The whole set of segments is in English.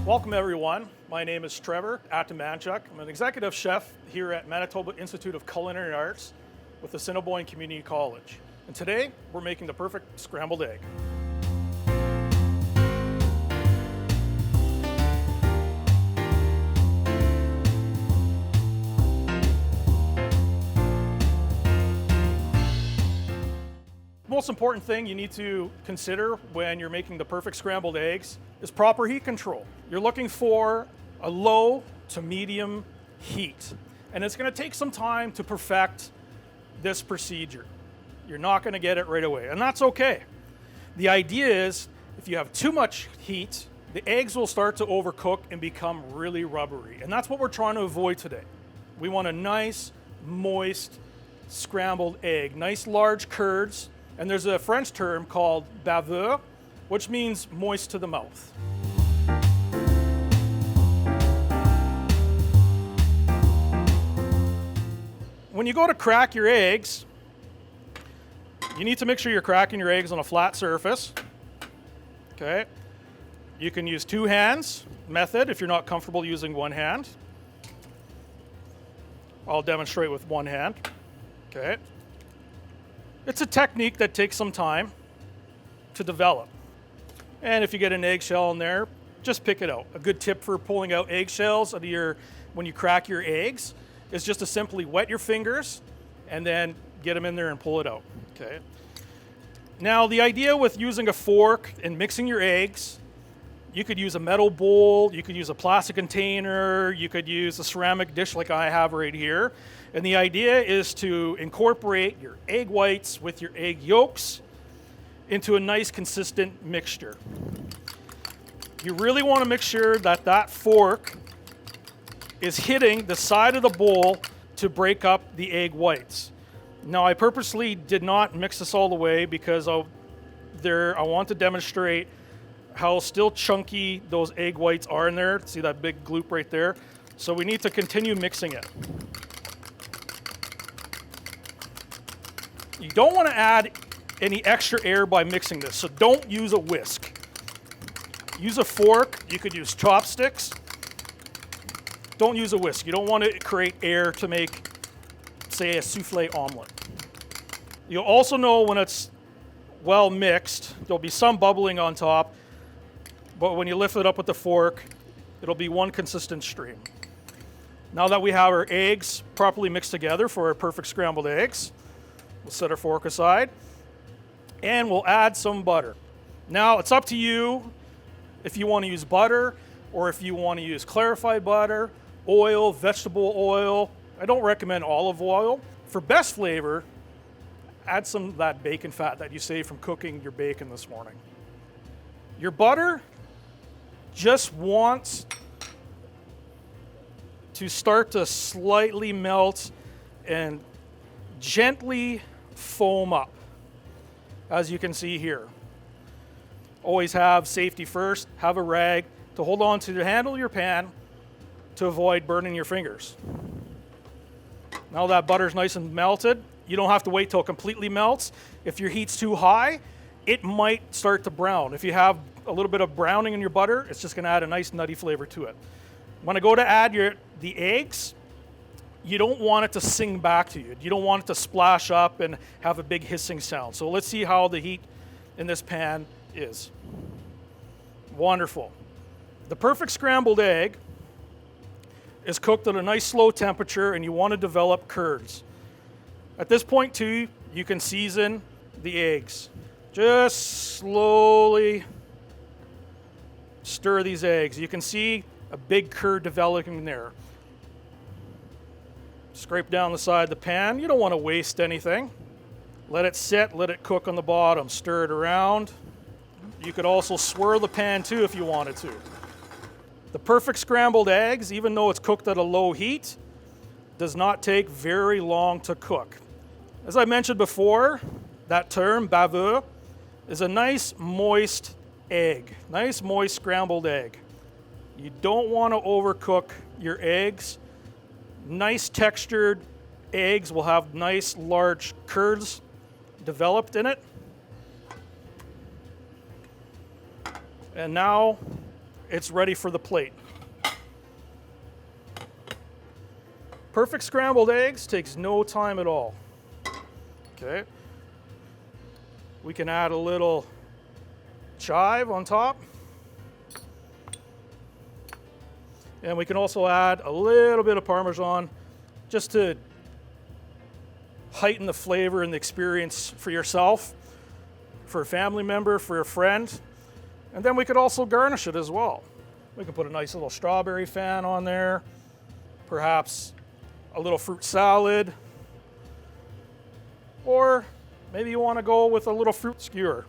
Welcome everyone. My name is Trevor Atamanchuk. I'm an executive chef here at Manitoba Institute of Culinary Arts with Assiniboine Community College. And today we're making the perfect scrambled egg. Most important thing you need to consider when you're making the perfect scrambled eggs is proper heat control. You're looking for a low to medium heat, and it's going to take some time to perfect this procedure. You're not going to get it right away, and that's okay. The idea is if you have too much heat, the eggs will start to overcook and become really rubbery, and that's what we're trying to avoid today. We want a nice, moist, scrambled egg, nice large curds. And there's a French term called baveux, which means moist to the mouth. When you go to crack your eggs, you need to make sure you're cracking your eggs on a flat surface. Okay. You can use two hands method if you're not comfortable using one hand. I'll demonstrate with one hand. Okay. It's a technique that takes some time to develop. And if you get an eggshell in there, just pick it out. A good tip for pulling out eggshells when you crack your eggs is just to simply wet your fingers and then get them in there and pull it out. Okay. Now the idea with using a fork and mixing your eggs, you could use a metal bowl, you could use a plastic container, you could use a ceramic dish like I have right here. And the idea is to incorporate your egg whites with your egg yolks into a nice consistent mixture. You really want to make sure that that fork is hitting the side of the bowl to break up the egg whites. Now I purposely did not mix this all the way because I want to demonstrate how still chunky those egg whites are in there. See that big gloop right there? So we need to continue mixing it. You don't want to add any extra air by mixing this, so don't use a whisk. Use a fork. You could use chopsticks. Don't use a whisk. You don't want to create air to make, say, a souffle omelet. You'll also know when it's well mixed, there'll be some bubbling on top, but when you lift it up with the fork, it'll be one consistent stream. Now that we have our eggs properly mixed together for our perfect scrambled eggs, we'll set our fork aside and we'll add some butter. Now it's up to you if you want to use butter or if you want to use clarified butter, oil, vegetable oil. I don't recommend olive oil. For best flavor, add some of that bacon fat that you saved from cooking your bacon this morning. Your butter just wants to start to slightly melt and gently foam up, as you can see here. Always have safety first. Have a rag to hold on to the handle of your pan to avoid burning your fingers. Now that butter's nice and melted, you don't have to wait till it completely melts. If your heat's too high, it might start to brown. If you have a little bit of browning in your butter, it's just going to add a nice nutty flavor to it. When I go to add the eggs, you don't want it to sing back to you. You don't want it to splash up and have a big hissing sound. So let's see how the heat in this pan is. Wonderful. The perfect scrambled egg is cooked at a nice slow temperature, and you want to develop curds. At this point too, you can season the eggs. Just slowly stir these eggs. You can see a big curd developing there. Scrape down the side of the pan. You don't want to waste anything. Let it sit, let it cook on the bottom. Stir it around. You could also swirl the pan too if you wanted to. The perfect scrambled eggs, even though it's cooked at a low heat, does not take very long to cook. As I mentioned before, that term, baveux, is a nice moist egg. Nice moist scrambled egg. You don't want to overcook your eggs. Nice textured eggs will have nice large curds developed in it. And now it's ready for the plate. Perfect scrambled eggs takes no time at all. Okay. We can add a little chive on top. And we can also add a little bit of Parmesan just to heighten the flavor and the experience for yourself, for a family member, for a friend. And then we could also garnish it as well. We can put a nice little strawberry fan on there, perhaps a little fruit salad, or maybe you want to go with a little fruit skewer.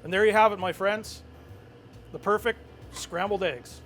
And there you have it, my friends, the perfect scrambled eggs.